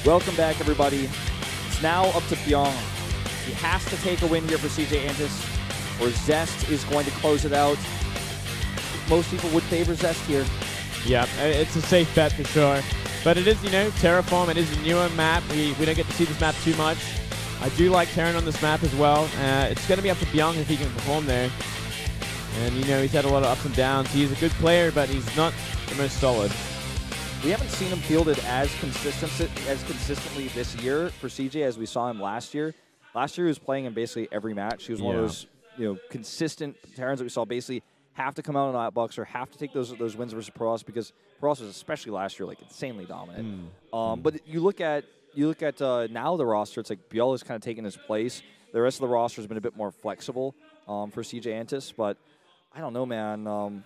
Welcome back, everybody. It's now up to Bbyong. He has to take a win here for CJ Antis, or Zest is going to close it out. Most people would favor Zest here. Yeah, it's a safe bet for sure. But it is, you know, Terraform. It is a newer map. We don't get to see this map too much. I do like Terran on this map as well. It's going to be up to Bbyong if he can perform there. And, you know, he's had a lot of ups and downs. He's a good player, but he's not the most solid. We haven't seen him fielded as consistently this year for CJ as we saw him last year. Last year he was playing in basically every match. He was one of those, you know, consistent Terrans that we saw basically have to come out on outbox or have to take those wins versus Protoss, because Protoss was, especially last year, like insanely dominant. But you look at now the roster, it's like Bbyong has kind of taken his place. The rest of the roster has been a bit more flexible for CJ Antis, but I don't know, man.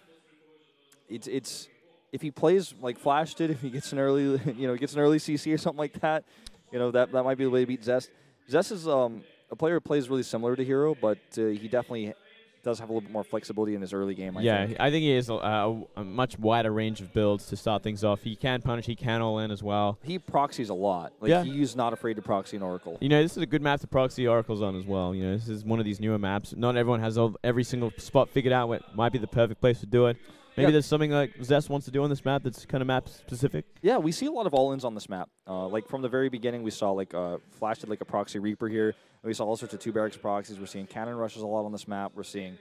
It's if he plays like Flash did, if he gets an early, CC or something like that, you know, that might be the way to beat Zest. Zest is a player who plays really similar to Hero, but he definitely does have a little bit more flexibility in his early game, I think. I think he has a much wider range of builds to start things off. He can punish, he can all in as well. He proxies a lot. Like, he's not afraid to proxy an Oracle. You know, this is a good map to proxy Oracles on as well. You know, this is one of these newer maps. Not everyone has every single spot figured out what might be the perfect place to do it. Maybe there's something like Zest wants to do on this map that's kind of map-specific. Yeah, we see a lot of all-ins on this map. Like, from the very beginning, we saw, like, Flash did, like, a proxy Reaper here. And we saw all sorts of 2 barracks proxies. We're seeing cannon rushes a lot on this map. We're seeing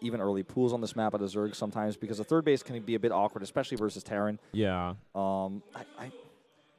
even early pools on this map at a Zerg sometimes, because the third base can be a bit awkward, especially versus Terran. Yeah.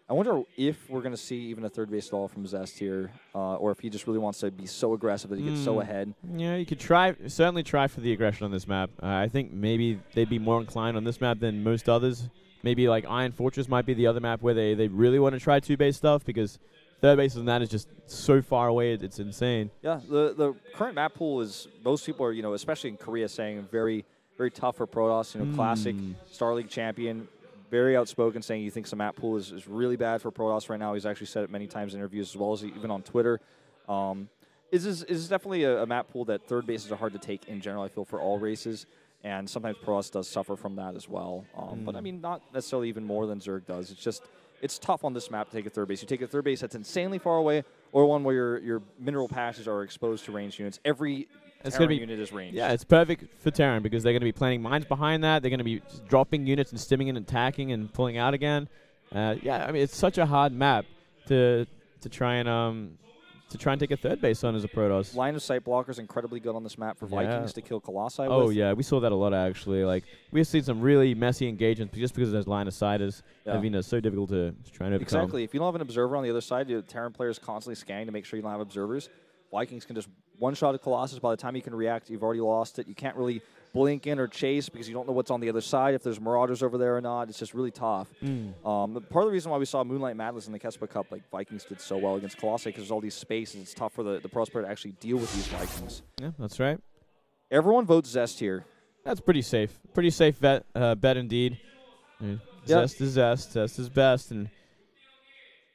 I wonder if we're going to see even a third base at all from Zest here, or if he just really wants to be so aggressive that he gets so ahead. Yeah, you could certainly try for the aggression on this map. I think maybe they'd be more inclined on this map than most others. Maybe like Iron Fortress might be the other map where they really want to try 2-base stuff, because third base on that is just so far away, it's insane. Yeah, the current map pool is, most people are, you know, especially in Korea, saying very, very tough for Protoss. You know, classic Star League champion, very outspoken, saying he thinks the map pool is really bad for Protoss right now. He's actually said it many times in interviews, as well as even on Twitter. Is definitely a map pool that third bases are hard to take in general, I feel, for all races. And sometimes Protoss does suffer from that as well. But, I mean, not necessarily even more than Zerg does. It's just, it's tough on this map to take a third base. You take a third base that's insanely far away, or one where your mineral passes are exposed to ranged units. Every Terran unit is ranged. Yeah, it's perfect for Terran, because they're going to be planting mines behind that. They're going to be dropping units and stimming and attacking and pulling out again. Yeah, I mean, it's such a hard map to try and take a third base on as a Protoss. Line of sight blockers incredibly good on this map for Vikings to kill Colossi with. Yeah, we saw that a lot actually. Like, we've seen some really messy engagements just because there's line of sight is so difficult to try and overcome. Exactly. If you don't have an observer on the other side, the Terran players constantly scanning to make sure you don't have observers. Vikings can just one-shot a Colossus. By the time you can react, you've already lost it. You can't really blink in or chase because you don't know what's on the other side, if there's Marauders over there or not. It's just really tough. Part of the reason why we saw Moonlight Madness in the Kespa Cup, like Vikings did so well against Colossi, because there's all these spaces. It's tough for the Protoss player to actually deal with these Vikings. Yeah, that's right. Everyone votes Zest here. That's pretty safe. Pretty safe bet indeed. Zest is Zest. Zest is best. And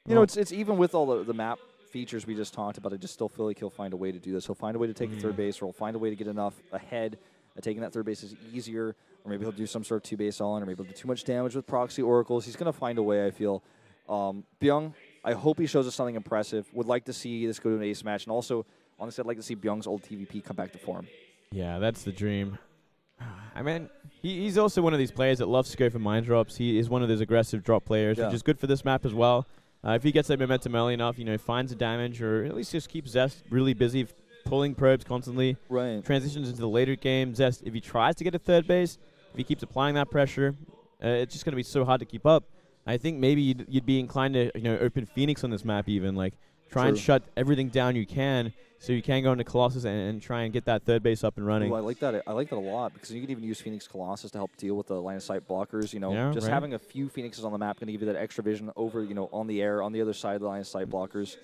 you know, it's even with all the map features we just talked about, I just still feel like he'll find a way to do this. He'll find a way to take the third base, or he'll find a way to get enough ahead. Taking that third base is easier, or maybe he'll do some sort of 2-base all-in, or maybe he'll do too much damage with proxy oracles. He's going to find a way, I feel. Bbyong, I hope he shows us something impressive. Would like to see this go to an ace match, and also, honestly, I'd like to see Byung's old TVP come back to form. Yeah, that's the dream. I mean, he's also one of these players that loves to go for mine drops. He is one of those aggressive drop players, which is good for this map as well. If he gets that momentum early enough, you know, finds the damage, or at least just keeps Zest really busy, pulling probes constantly. Right. Transitions into the later game. Zest, if he tries to get a third base, if he keeps applying that pressure, it's just going to be so hard to keep up. I think maybe you'd be inclined to, you know, open Phoenix on this map even, like try and shut everything down you can, so you can go into Colossus and try and get that third base up and running. Ooh, I like that. I like that a lot, because you can even use Phoenix Colossus to help deal with the line of sight blockers. You know, just having a few Phoenixes on the map going to give you that extra vision over, you know, on the air, on the other side of the line of sight blockers.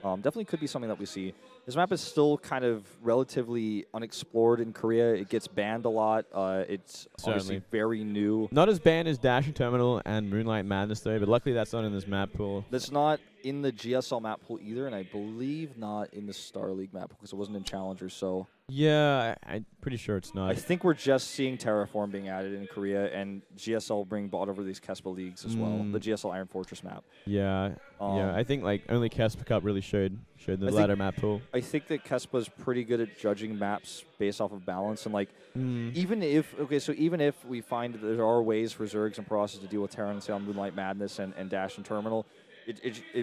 Definitely could be something that we see. This map is still kind of relatively unexplored in Korea. It gets banned a lot. It's obviously very new. Not as banned as Dash Terminal and Moonlight Madness, though, but luckily that's not in this map pool. That's not in the GSL map pool either, and I believe not in the Star Star League map because it wasn't in Challengers. So yeah, I'm pretty sure it's not. I think we're just seeing Terraform being added in Korea, and GSL being bought over these Kespa leagues as well. The GSL Iron Fortress map. Yeah, yeah. I think like only Kespa Cup really showed the ladder map pool. I think that Kespa's pretty good at judging maps based off of balance, and like even if we find that there are ways for Zergs and Process to deal with Terran, say on Moonlight Madness and Dash and Terminal.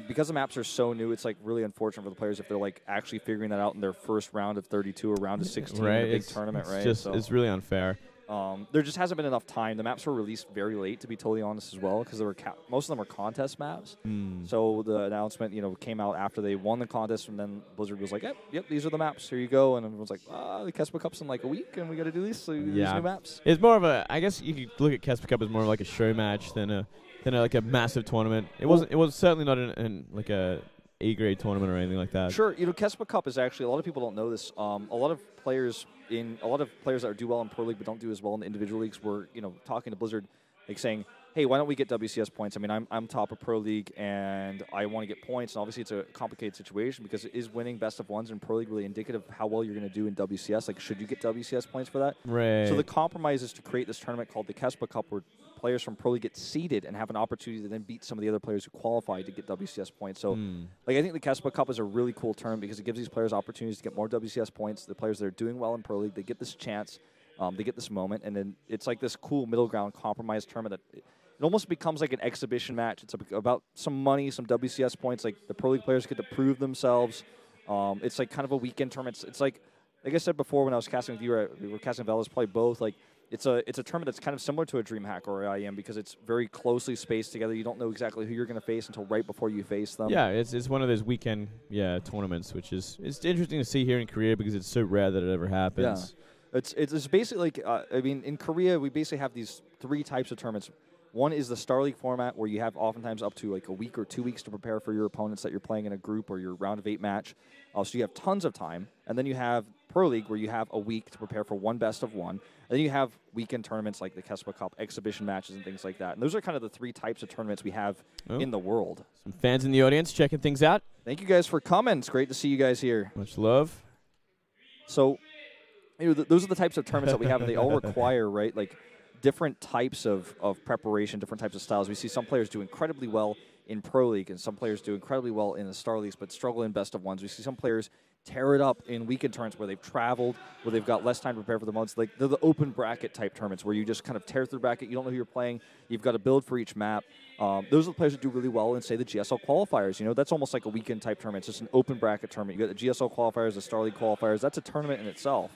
Because the maps are so new, it's like really unfortunate for the players if they're like actually figuring that out in their first round of 32 or round of 16 in a big tournament, right? It's really unfair. There just hasn't been enough time. The maps were released very late, to be totally honest, as well, because most of them were contest maps. So the announcement, came out after they won the contest, and then Blizzard was like, "Yep, these are the maps. Here you go." And everyone's like, "The Kespa Cup's in like a week, and we got to do these. So these new maps." It's more of a. I guess you could look at Kespa Cup as more of like a show match than like a massive tournament. It was certainly not in like a A-grade tournament or anything like that. Sure, Kespa Cup is actually, a lot of people don't know this. A lot of players that do well in Pro League but don't do as well in the individual leagues were, talking to Blizzard, like saying, "Hey, why don't we get WCS points? I mean, I'm top of Pro League and I want to get points." And obviously, it's a complicated situation because it is winning best of ones in Pro League really indicative of how well you're going to do in WCS. Like, should you get WCS points for that? Right. So the compromise is to create this tournament called the Kespa Cup, where players from Pro League get seeded and have an opportunity to then beat some of the other players who qualify to get WCS points. So, I think the Kespa Cup is a really cool tournament because it gives these players opportunities to get more WCS points. The players that are doing well in Pro League, they get this chance, they get this moment, and then it's like this cool middle ground compromise tournament that it almost becomes like an exhibition match. It's about some money, some WCS points. Like the Pro League players get to prove themselves. It's like kind of a weekend tournament. It's like I said before when I was casting with you, we were casting Velas, probably both. Like it's a tournament that's kind of similar to a DreamHack or IEM because it's very closely spaced together. You don't know exactly who you're going to face until right before you face them. Yeah, it's one of those weekend tournaments, which is interesting to see here in Korea because it's so rare that it ever happens. Yeah. It's basically like in Korea we basically have these 3 types of tournaments. One is the Star League format where you have oftentimes up to like a week or 2 weeks to prepare for your opponents that you're playing in a group or your round of 8 match. So you have tons of time. And then you have Pro League where you have a week to prepare for one best of one. And then you have weekend tournaments like the Kespa Cup, exhibition matches and things like that. And those are kind of the 3 types of tournaments we have in the world. Some fans in the audience checking things out. Thank you guys for coming. It's great to see you guys here. Much love. So those are the types of tournaments that we have, and they all require, right, like different types of preparation, different types of styles. We see some players do incredibly well in Pro League, and some players do incredibly well in the Star Leagues, but struggle in best of ones. We see some players tear it up in weekend tournaments where they've traveled, where they've got less time to prepare for the modes. Like they're the open bracket type tournaments where you just kind of tear through the bracket. You don't know who you're playing. You've got to build for each map. Those are the players that do really well in, say, the GSL qualifiers. That's almost like a weekend type tournament. It's just an open bracket tournament. You got the GSL qualifiers, the Star League qualifiers. That's a tournament in itself.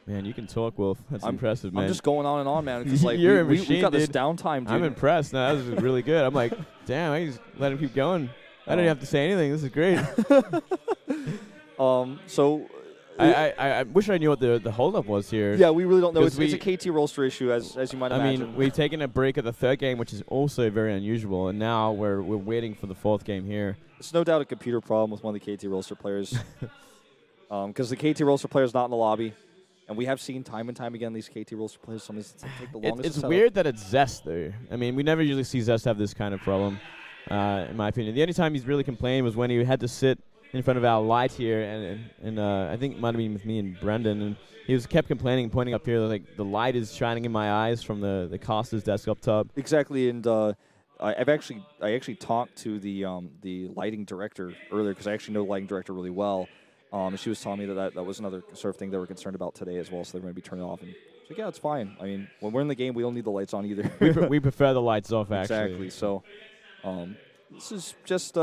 Man, you can talk, Wolf. That's impressive, man. I'm just going on and on, man. Because like You're we got this downtime, dude. I'm impressed. No, that was really good. I'm like, damn, I can just let him keep going. I don't have to say anything. This is great. So I wish I knew what the holdup was here. Yeah, we really don't know. It's a KT roster issue, as you might imagine. I mean, we've taken a break at the 3rd game, which is also very unusual, and now we're waiting for the 4th game here. It's no doubt a computer problem with one of the KT roster players. Because the KT roster player is not in the lobby. And we have seen time and time again these KT roster players sometimes take the longest. It's weird that it's Zest, though. I mean, we never usually see Zest have this kind of problem, in my opinion. The only time he's really complained was when he had to sit in front of our light here, and I think it might have been with me and Brendan, and he kept complaining, pointing up here, like the light is shining in my eyes from the caster's desk up top. Exactly, and I actually talked to the lighting director earlier because I actually know the lighting director really well. And she was telling me that was another sort of thing they were concerned about today as well, so they're going to be turning off. And she's like, yeah, it's fine. I mean, when we're in the game, we don't need the lights on either. we prefer the lights off, actually. Exactly. So this is just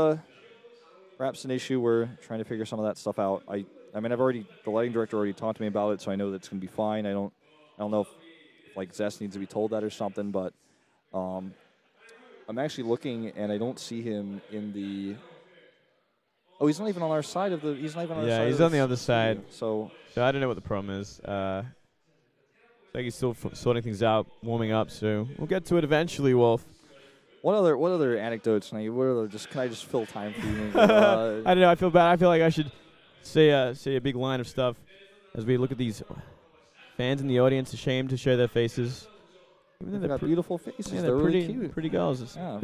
perhaps an issue. We're trying to figure some of that stuff out. I mean, the lighting director already talked to me about it, so I know that it's going to be fine. I don't know if like Zest needs to be told that or something, but I'm actually looking, and I don't see him in the. Oh, he's not even on our side of the. He's not even on our side. Yeah, he's on the other side. So I don't know what the problem is. I think he's still sorting things out, warming up. So we'll get to it eventually, Wolf. What other anecdotes? Can I just fill time for you? I don't know. I feel bad. I feel like I should say a big line of stuff as we look at these fans in the audience, ashamed to show their faces. They've got beautiful faces. Yeah, they're really pretty, cute. Pretty girls. Yeah,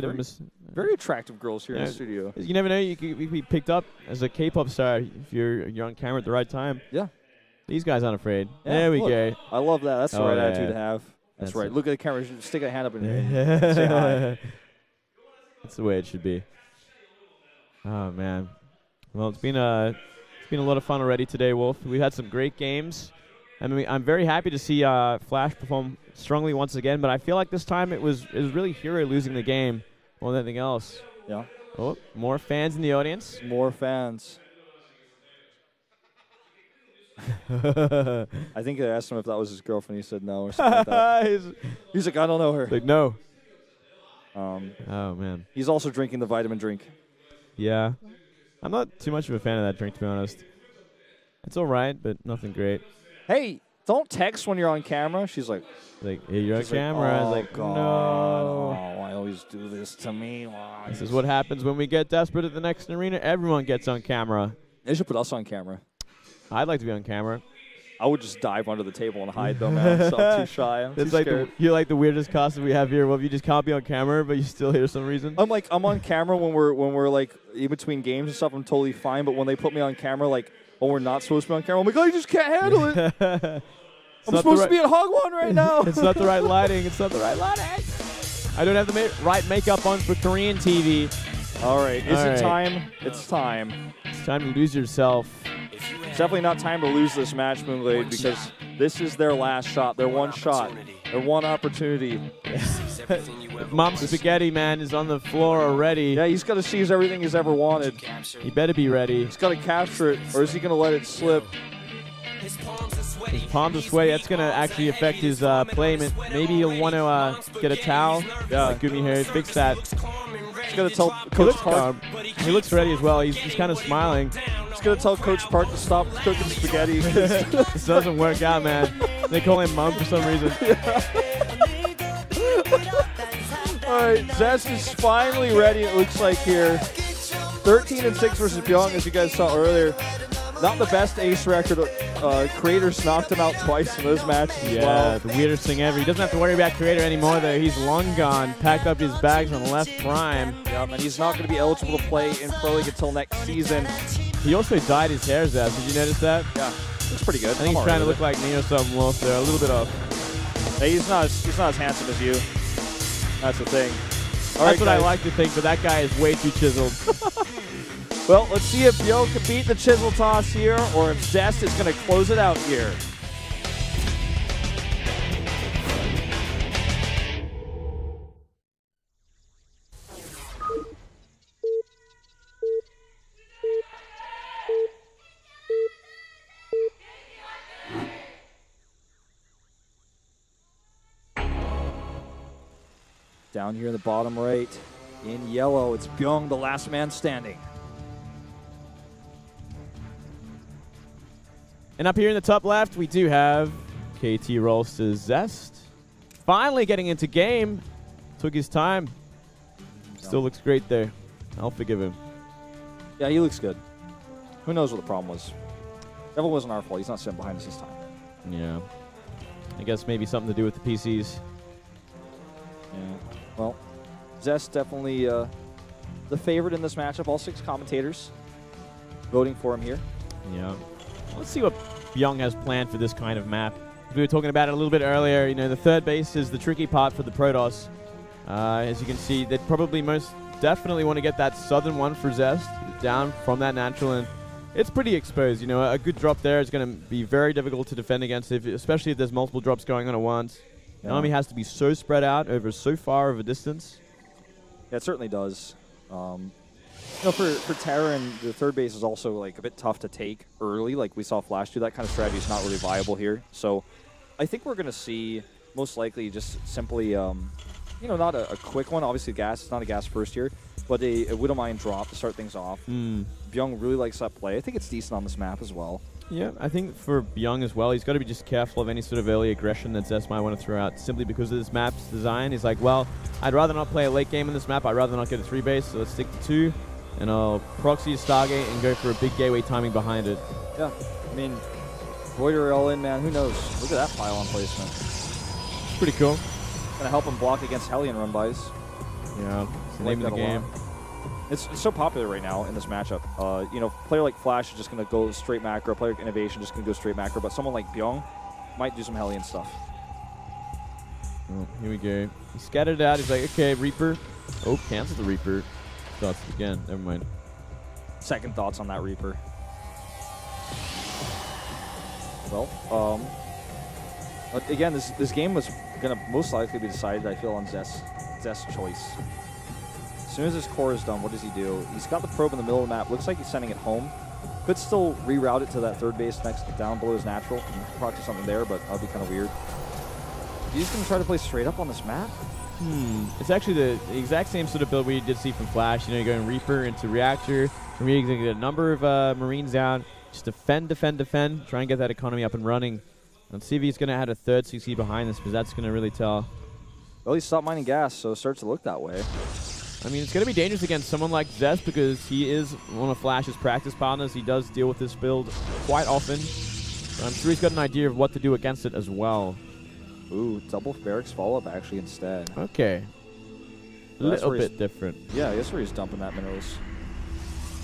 very attractive girls here in the studio. You never know. You could be picked up as a K-pop star if you're on camera at the right time. Yeah. These guys aren't afraid. Yeah, there we go. I love that. That's the right attitude to have. That's right. Look at the camera. Stick a hand up and say hi. That's the way it should be. Oh man. Well, it's been a lot of fun already today, Wolf. We had some great games. I mean, I'm very happy to see Flash perform strongly once again, but I feel like this time it was really Hero losing the game more than anything else. Yeah. Oh, more fans in the audience. More fans. I think I asked him if that was his girlfriend. He said no or something like that. He's like, I don't know her. Like, no. Oh, man. He's also drinking the vitamin drink. Yeah. I'm not too much of a fan of that drink, to be honest. It's all right, but nothing great. Hey, don't text when you're on camera. She's like, hey, you're on camera. Like, I was like, God, no. Why always do this to me? Why? This is what happens when we get desperate at the next arena. Everyone gets on camera. They should put us on camera. I'd like to be on camera. I would just dive under the table and hide, though, man. So I'm too shy. I'm too scared. You're like the weirdest costume we have here. Well, you just can't be on camera, but you're still here for some reason. I'm on camera when we're like in between games and stuff. I'm totally fine. But when they put me on camera, like when we're not supposed to be on camera, I'm like, oh, you just can't handle it. I'm supposed to be at Hog One right now. It's not the right lighting. It's not the right lighting. I don't have the right makeup on for Korean TV. All right. Is it time? It's time. It's time to lose yourself. It's definitely not time to lose this match, Moonglade, because this is their last shot. Their one shot. Their one opportunity. Mom Spaghetti, man, is on the floor already. Yeah, he's got to seize everything he's ever wanted. He better be ready. He's got to capture it, or is he going to let it slip? His palms are sweaty. That's going to actually affect his play. Maybe he'll want to get a towel. Yeah. Like Gumi here. Fix that. He's going to tell Coach Park. He looks ready as well. He's kind of smiling. He's going to tell Coach Park to stop cooking spaghetti. This doesn't work out, man. They call him Mom for some reason. All right, Zest is finally ready, it looks like here. 13-6 versus Bbyong, as you guys saw earlier. Not the best ace record. Creator's knocked him out twice in those matches as well. The weirdest thing ever. He doesn't have to worry about Creator anymore, though. He's long gone, packed up his bags on left prime. Yeah, and he's not going to be eligible to play in Pro League until next season. He also dyed his hair, Zest. Did you notice that? Yeah, looks pretty good. I think he's trying to look like me or something, Wolf. They're a little bit off. Hey, he's not as handsome as you. That's the thing. That's what I like to think, but that guy is way too chiseled. Well, let's see if Bbyong can beat the chisel toss here, or if Zest is going to close it out here. Down here in the bottom right, in yellow, it's Bbyong, the last man standing. And up here in the top left, we do have KT rolls to Zest. Finally getting into game. Took his time. Still looks great there. I'll forgive him. Yeah, he looks good. Who knows what the problem was? Definitely wasn't our fault. He's not sitting behind us this time. Yeah. I guess maybe something to do with the PCs. Yeah. Well, Zest definitely the favorite in this matchup. All 6 commentators voting for him here. Yeah. Let's see what Bbyong has planned for this kind of map. We were talking about it a little bit earlier. You know, the third base is the tricky part for the Protoss. As you can see, they'd probably most definitely want to get that southern one for Zest down from that natural, and it's pretty exposed. You know, a good drop there is going to be very difficult to defend against, especially if there's multiple drops going on at once. The army has to be so spread out over so far of a distance. Yeah, it certainly does. You know, for Terran, the third base is also like a bit tough to take early. Like we saw Flash do, that kind of strategy is not really viable here. So I think we're going to see most likely just simply, you know, not a quick one. Obviously, gas. It's not a gas first here, but a Widowmine drop to start things off. Bbyong really likes that play. I think it's decent on this map as well. Yeah, I think for Bbyong as well, he's got to be just careful of any sort of early aggression that Zest might want to throw out simply because of this map's design. He's like, well, I'd rather not play a late game in this map. I'd rather not get a 3 base, so let's stick to 2. And I'll proxy a Stargate and go for a big gateway timing behind it. Yeah, I mean, Voider all in, man. Who knows? Look at that pylon placement. Pretty cool. Gonna help him block against Hellion run-bys. Yeah, it's the name of the game. It's so popular right now in this matchup. You know, player like Flash is just going to go straight macro. Player like Innovation just going to go straight macro. But someone like Bbyong might do some Hellion stuff. Oh, here we go. He scattered out. He's like, okay, Reaper. Oh, cancels the Reaper. Thoughts again. Never mind. Second thoughts on that Reaper. Well, again, this game was going to most likely be decided, I feel, on Zest's choice. As soon as his core is done, what does he do? He's got the probe in the middle of the map. Looks like he's sending it home. Could still reroute it to that third base next down below his natural. Probably something there, but that would be kind of weird. He's just going to try to play straight up on this map? It's actually the exact same sort of build we did see from Flash. You know, you're going Reaper into Reactor. From here, you're going to get a number of Marines down. Just defend, defend, defend. Try and get that economy up and running. Let's see if he's going to add a third CC behind this, because that's going to really tell. Well, he stopped mining gas, so it starts to look that way. I mean, it's going to be dangerous against someone like Zest because he is one of Flash's practice partners. He does deal with this build quite often. So I'm sure he's got an idea of what to do against it as well. Ooh, double barracks follow-up actually instead. Okay. A little bit different. Yeah, that's where he's dumping that minerals.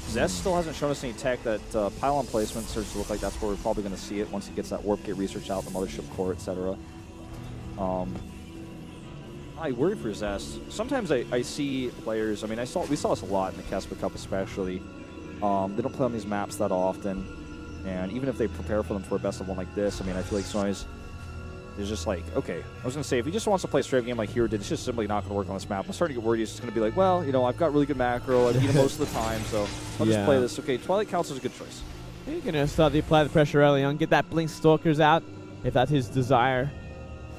Zest still hasn't shown us any tech. That pylon placement starts to look like that's where we're probably going to see it once he gets that warp gate research out, the mothership core, etc. I worry for Zest. Sometimes I see players, I mean, we saw this a lot in the Casper Cup especially. They don't play on these maps that often. And even if they prepare for them for a best of one like this, I mean, I feel like sometimes there's just like, okay, I was going to say, if he just wants to play a straight game like Hero did, it's just simply not going to work on this map. I'm starting to get worried he's just going to be like, well, you know, I've got really good macro, I beat him most of the time, so I'll just play this. Okay, Twilight Council is a good choice. You're going to start to apply the pressure early on, get that Blink Stalkers out, if that's his desire.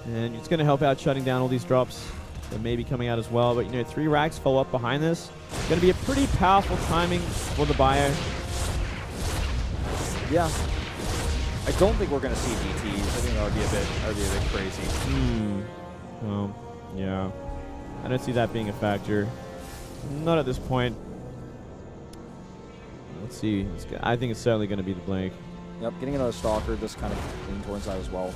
And it's going to help out shutting down all these drops that may be coming out as well. But, you know, 3 racks follow up behind this. It's going to be a pretty powerful timing for the Bio. Yeah. I don't think we're going to see DTs. I think that would be a bit crazy. Well, yeah. I don't see that being a factor. Not at this point. Let's see. I think it's certainly going to be the Blink. Yep, getting another Stalker, just kind of leaning towards that as well.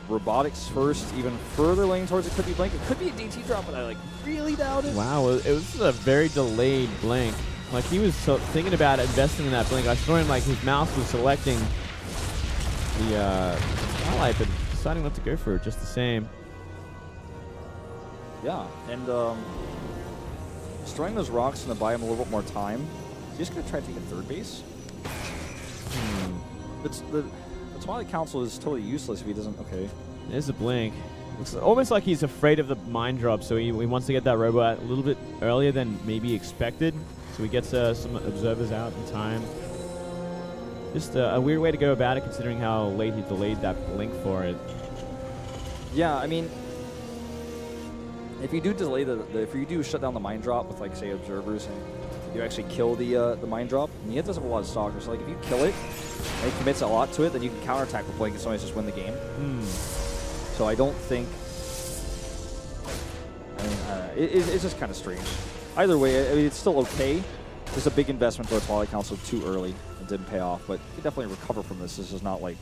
Robotics first, even further leaning towards it could be Blink. It could be a DT drop, but I really doubt it. Wow, it was a very delayed Blink. Like, he was thinking about investing in that Blink. I saw him, like, his mouse was selecting the highlight, but deciding not to go for it just the same. Yeah, and destroying those rocks and to buy him a little bit more time. He's just going to try to take a third base. The Twilight Council is totally useless if he doesn't. Okay. There's a Blink. It's almost like he's afraid of the mine drop, so he wants to get that robot a little bit earlier than maybe expected. So he gets some observers out in time. Just a weird way to go about it, considering how late he delayed that Blink for it. Yeah, I mean, if you do delay if you do shut down the mine drop with, like, say, observers, and you actually kill the mine drop, and he does have a lot of stalkers. So, like, if you kill it and he commits a lot to it, then you can counterattack with Blink and sometimes just win the game. So I don't think. I mean, it's just kind of strange. Either way, I mean, it's still okay. There's a big investment for a Twilight Council too early and didn't pay off, but you definitely recover from this. This is not like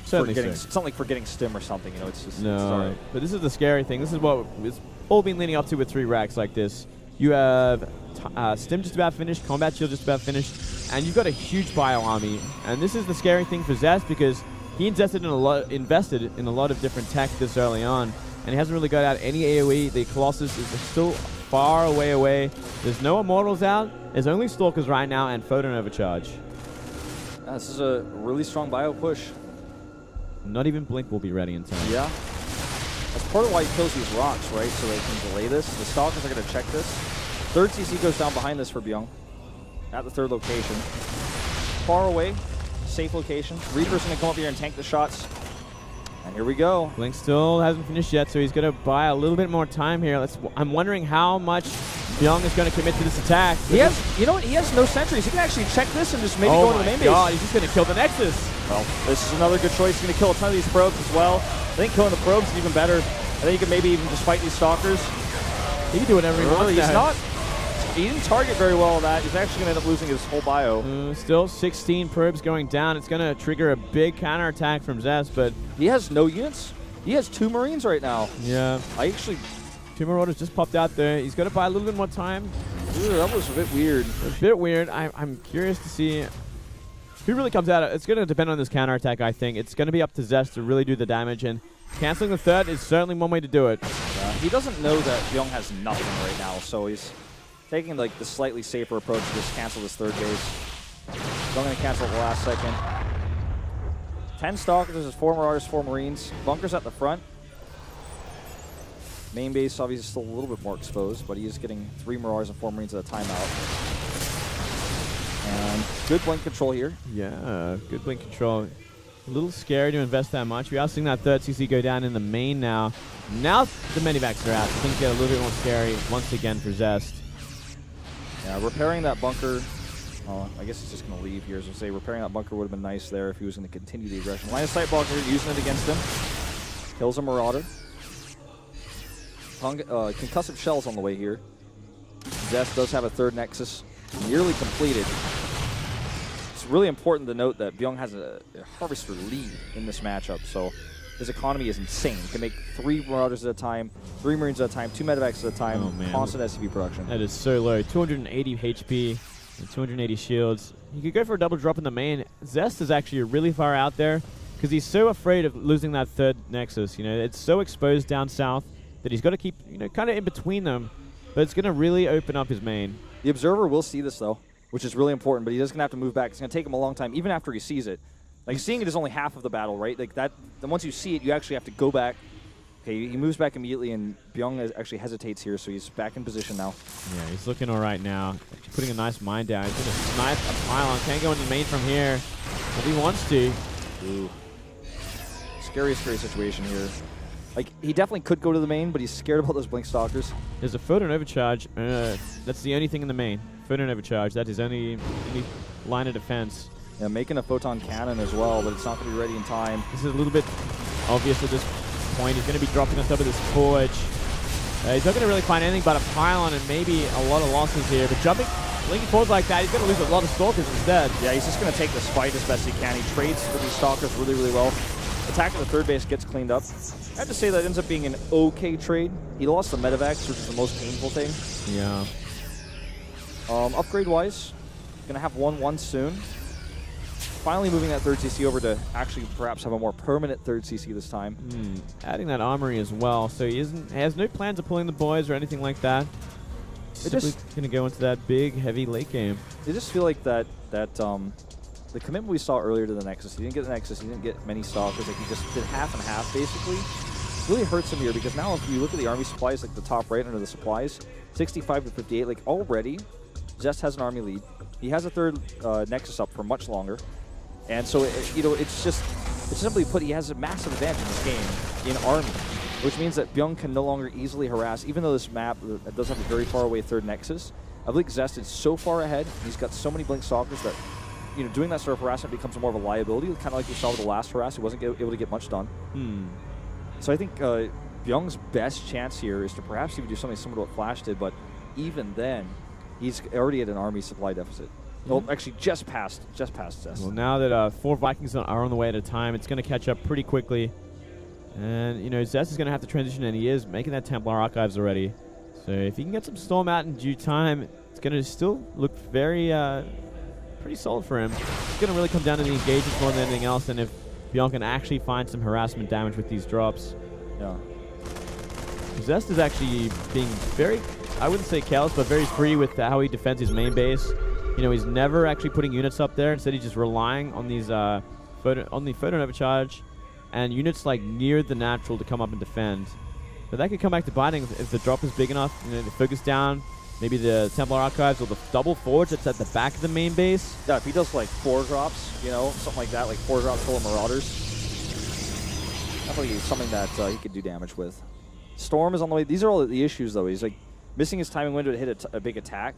it's not like forgetting Stim or something. You know, it's just no. It's all right. But this is the scary thing. This is what it's all been leading up to with 3 racks like this. You have Stim just about finished, Combat Shield just about finished, and you've got a huge bio army. And this is the scary thing for Zest because he invested in a lot of different tech this early on, and he hasn't really got out any AoE. The Colossus is still far away. There's no Immortals out. There's only Stalkers right now and Photon Overcharge. Yeah, this is a really strong bio push. Not even Blink will be ready in time. Yeah. That's part of why he kills these rocks, right? So they can delay this. The Stalkers are going to check this. Third CC goes down behind this for Bbyong. At the third location. Far away. Safe location. Reaper's going to come up here and tank the shots. And here we go. Blink still hasn't finished yet, so he's going to buy a little bit more time here. I'm wondering how much Bbyong is going to commit to this attack. You know what? He has no sentries. He can actually check this and just maybe go to the main base. Oh my god, he's just going to kill the Nexus. Well, this is another good choice. He's going to kill a ton of these probes as well. I think killing the probes is even better. I think he can maybe even just fight these Stalkers. He can do whatever he wants. He didn't target very well of that. He's actually going to end up losing his whole bio. Still 16 probes going down. It's going to trigger a big counterattack from Zest, but he has no units. He has 2 Marines right now. Yeah. I actually... 2 Marauders just popped out there. He's got to buy a little bit more time. Ooh, that was a bit weird. A bit weird. I'm curious to see who really comes out. It's going to depend on this counterattack, I think. It's going to be up to Zest to really do the damage, and canceling the third is certainly one way to do it. He doesn't know that Bbyong has nothing right now, so he's taking like the slightly safer approach to just cancel this third base. I'm going to cancel at the last second. 10 Stalkers, there's 4 Marauders, 4 Marines. Bunkers at the front. Main base obviously still a little bit more exposed, but he is getting 3 Marauders and 4 Marines at a timeout. And good blink control here. Yeah, good blink control. A little scary to invest that much. We are seeing that third CC go down in the main now. Now the medivacs are out. Things get a little bit more scary once again for Zest. Yeah, repairing that bunker. I guess he's just going to leave here. As I say, repairing that bunker would have been nice there if he was going to continue the aggression. Line of sight bunker, using it against him. Kills a Marauder. Concussive shells on the way here. Zest does have a third Nexus nearly completed. It's really important to note that Bbyong has a Harvester lead in this matchup, so his economy is insane. He can make 3 Marauders at a time, 3 Marines at a time, 2 Medivacs at a time, constant SCV production. That is so low. 280 HP and 280 shields. He could go for a double drop in the main. Zest is actually really far out there because he's so afraid of losing that third Nexus. You know, it's so exposed down south that he's got to keep, you know, kind of in between them, but it's going to really open up his main. The Observer will see this, though, which is really important, but he is going to have to move back. It's going to take him a long time, even after he sees it. Like, seeing it is only half of the battle, right? Like, that. Then once you see it, you actually have to go back. Okay, he moves back immediately, and Bbyong actually hesitates here, so he's back in position now. Yeah, he's looking all right now. Actually putting a nice mine down. He's going to snipe a pylon. Can't go into the main from here, but he wants to. Ooh. Scary situation here. Like, he definitely could go to the main, but he's scared about those Blink Stalkers. There's a photon overcharge. That's the only thing in the main. Photon overcharge. That is only line of defense. Yeah, making a photon cannon as well, but it's not going to be ready in time. This is a little bit obvious at this point. He's going to be dropping on top of this forge. He's not going to really find anything but a pylon and maybe a lot of losses here. But linking forward like that, he's going to lose a lot of Stalkers instead. Yeah, he's just going to take this fight as best he can. He trades for these Stalkers really, really well. Attack at the third base gets cleaned up. I have to say that ends up being an okay trade. He lost the Medivacs, which is the most painful thing. Yeah. Upgrade-wise, going to have 1-1 soon. Finally moving that third CC over to actually perhaps have a more permanent third CC this time. Adding that armory as well, so he has no plans of pulling the boys or anything like that. He's just going to go into that big, heavy late game. I just feel like that the commitment we saw earlier to the Nexus, he didn't get the Nexus, he didn't get many Stalkers, like he just did half and half basically. It really hurts him here because now if you look at the army supplies, like the top right under the supplies, 65 to 58, like already Zest has an army lead. He has a third Nexus up for much longer. And so, you know, it's simply put, he has a massive advantage in this game in army, which means that Bbyong can no longer easily harass, even though this map does have a very far away third Nexus. I think Zest is so far ahead, he's got so many Blink Stalkers that, you know, doing that sort of harassment becomes more of a liability, kind of like we saw with the last harass. He wasn't able to get much done. So I think Byung's best chance here is to perhaps even do something similar to what Flash did, but even then, he's already at an army supply deficit. Well, actually, just past Zest. Well, now that 4 Vikings are on the way at a time, it's going to catch up pretty quickly. And, you know, Zest is going to have to transition, and he is making that Templar Archives already. So if he can get some Storm out in due time, it's going to still look very, pretty solid for him. It's going to really come down to the engagements more than anything else, and if Bbyong can actually find some harassment damage with these drops. Yeah. Zest is actually being very, I wouldn't say careless, but very free with how he defends his main base. You know, he's never actually putting units up there. Instead, he's just relying on these on the photon overcharge and units like near the natural to come up and defend. But that could come back to biting if the drop is big enough. You know, the focus down, maybe the Templar Archives or the double forge that's at the back of the main base. Yeah, if he does like 4 drops, you know, something like that, like 4 drops full of Marauders, definitely something that he could do damage with. Storm is on the way. These are all the issues, though. He's like missing his timing window to hit a big attack.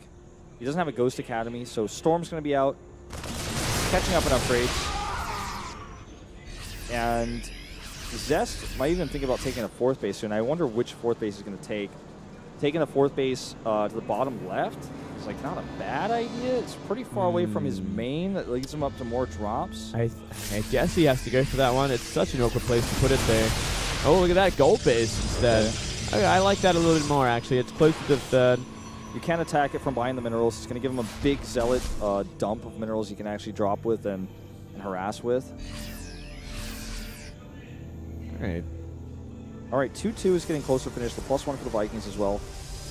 He doesn't have a Ghost Academy, so Storm's going to be out, catching up in upgrades. And Zest might even think about taking a 4th base soon. I wonder which 4th base he's going to take. Taking a 4th base to the bottom left is like not a bad idea. It's pretty far away from his main. That leads him up to more drops. I guess he has to go for that one. It's such an awkward place to put it there. Oh, look at that. Gold base instead. Okay, I like that a little bit more, actually. It's close to the third. You can attack it from behind the minerals. It's going to give him a big zealot dump of minerals you can actually drop with and harass with. All right. All right, 2-2 is getting closer to finish. The +1 for the Vikings as well.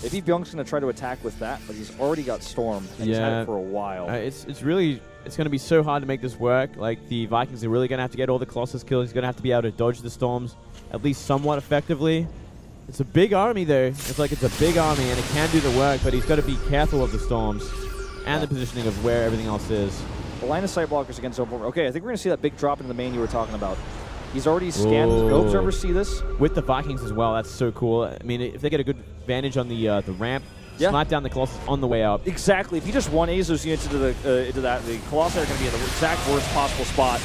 Maybe Byung's going to try to attack with that, but he's already got Storm, and he's had it for a while. It's going to be so hard to make this work. Like, the Vikings are really going to have to get all the Colossus kills. He's going to have to be able to dodge the Storms at least somewhat effectively. It's a big army, though. It's like it's a big army, and it can do the work, but he's got to be careful of the Storms and the positioning of where everything else is. The line of sight blockers against Zone. Okay, I think we're going to see that big drop into the main you were talking about. He's already scanned. No observers see this. With the Vikings as well, that's so cool. I mean, if they get a good advantage on the ramp, snipe down the Colossus on the way up. Exactly. If you just one-A's those units into that, the Colossi are going to be in the exact worst possible spot.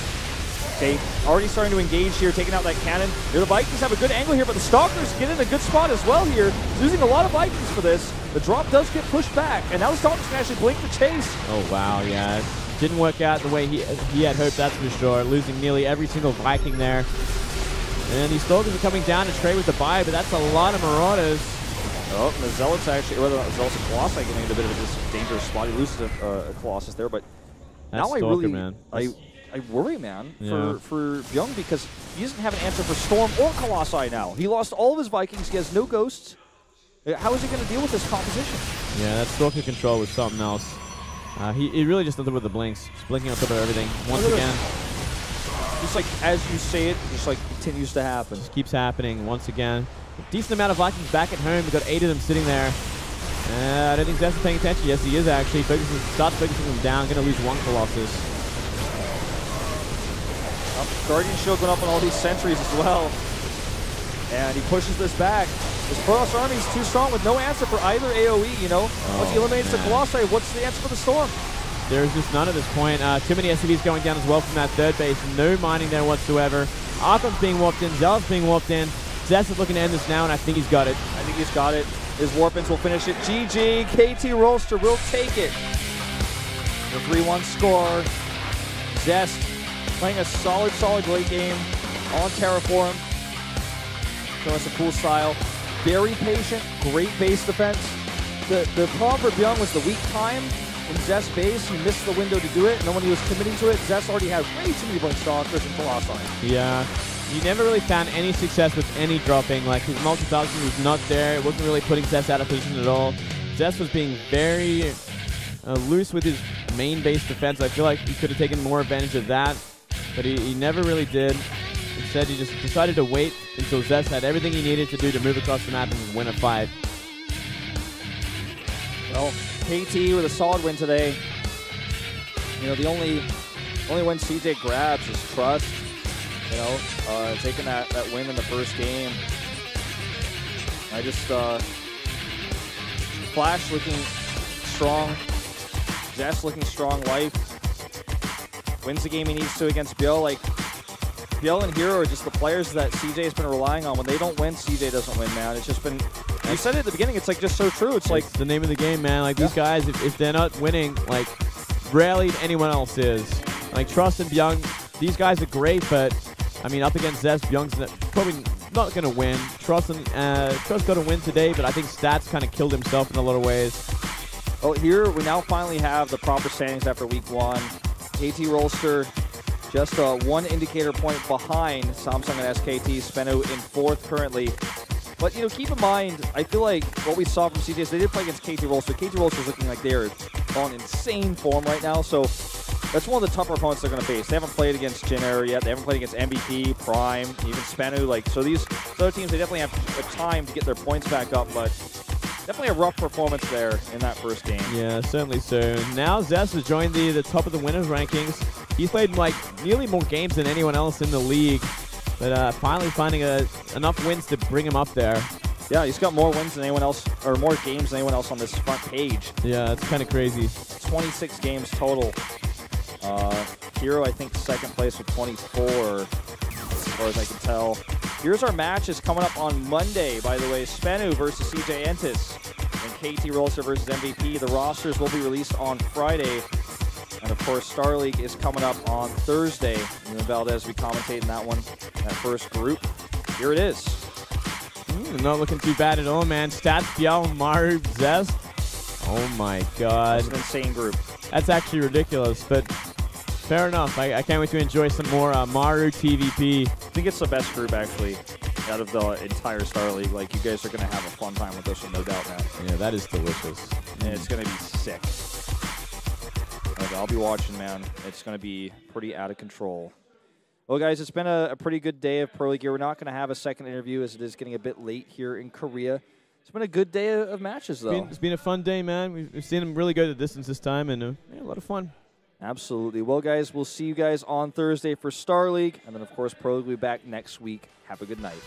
Okay, already starting to engage here, taking out that cannon. The Vikings have a good angle here, but the Stalkers get in a good spot as well here. Losing a lot of Vikings for this. The drop does get pushed back, and now the Stalkers can actually blink the chase. Oh, wow, yeah. Didn't work out the way he had hoped, that's for sure. Losing nearly every single Viking there. And these Stalkers are coming down to trade with the buy, but that's a lot of Marauders. Oh, and the Zealots actually, or the Zealots and Colossi getting into a bit of a dangerous spot. He loses a Colossus there, but that's now Stalker, man. I worry, man, for Bbyong, because he doesn't have an answer for Storm or Colossi now. He lost all of his Vikings. He has no Ghosts. How is he going to deal with this composition? Yeah, that Stalker control was something else. He really just does it with the blinks. Just blinking on top of everything. Once again. Just like, as you say it, just like continues to happen. Just keeps happening once again. A decent amount of Vikings back at home. We've got 8 of them sitting there. I don't think Zest is paying attention. Yes, he is actually. Starts focusing them down. Going to lose 1 Colossus. Guardian Shield going up on all these sentries as well. And he pushes this back. This Protoss army is too strong with no answer for either AoE, you know. Once he eliminates the Colossi, what's the answer for the Storm? There's just none at this point. Too many SCVs going down as well from that third base. No mining there whatsoever. Archon's being warped in. Zealot's being warped in. Zest is looking to end this now, and I think he's got it. I think he's got it. His Warpins will finish it. GG. KT Rolster will take it. The 3-1 score. Zest playing a solid late game on Terraform. Showing us a cool style. Very patient, great base defense. The problem for Bbyong was the weak time in Zest's base. He missed the window to do it, and then when he was committing to it, Zest already had way too many Blink Stalkers and Colossi. Yeah, you never really found any success with any dropping. Like, his multi-balancing was not there. It wasn't really putting Zest out of position at all. Zest was being very loose with his main base defense. I feel like he could have taken more advantage of that, but he never really did. Instead, he just decided to wait until Zest had everything he needed to do to move across the map and win a fight. Well, KT with a solid win today. You know, the only win CJ grabs is trust. You know, taking that win in the first game. I just Flash looking strong. Zest looking strong. Life wins the game he needs to against Bill. Like, Bill and Hero are just the players that CJ has been relying on. When they don't win, CJ doesn't win, man. It's just been, you said it at the beginning, it's like just so true. It's like the name of the game, man. Like, these guys, if they're not winning, like, rarely anyone else is. Like, Trust and Bbyong, these guys are great, but I mean, up against Zest, Bbyong's probably not going to win. Trust got to win today, but I think Stats kind of killed himself in a lot of ways. Well, here we now finally have the proper standings after week 1. KT Rolster just 1 indicator point behind Samsung and SKT. Speno in 4th currently. But, you know, keep in mind, I feel like what we saw from CJ is they did play against KT Rolster. KT Rolster is looking like they're on insane form right now. So that's one of the tougher opponents they're going to face. They haven't played against Jin Error yet. They haven't played against MVP, Prime, even Spenu. Like, so these other teams, they definitely have a time to get their points back up. But definitely a rough performance there in that first game. Yeah, certainly so. Now Zest has joined the top of the winners rankings. He's played like nearly more games than anyone else in the league, but finally finding enough wins to bring him up there. Yeah, he's got more wins than anyone else, or more games than anyone else on this front page. Yeah, that's kind of crazy. 26 games total. Hero, I think, 2nd place with 24, as far as I can tell. Here's our matches coming up on Monday, by the way. Spenu versus CJ Entis and KT Rolster versus MVP. The rosters will be released on Friday. And, of course, Star League is coming up on Thursday. You and Valdez, we commentate in that one, that first group. Here it is. Not looking too bad at all, man. Stats, Bbyong, Maru, Zest. Oh my god. That's an insane group. That's actually ridiculous, but fair enough. I can't wait to enjoy some more Maru TVP. I think it's the best group, actually, out of the entire Star League. Like, you guys are going to have a fun time with this one, no doubt, man. Yeah, that is delicious. And it's going to be sick. Like, I'll be watching, man. It's going to be pretty out of control. Well, guys, it's been a pretty good day of Pro League here. We're not going to have a second interview as it is getting a bit late here in Korea. It's been a good day of matches, though. It's been a fun day, man. We've seen them really go the distance this time, and yeah, a lot of fun. Absolutely. Well, guys, we'll see you guys on Thursday for Star League. And then, of course, Pro League will be back next week. Have a good night.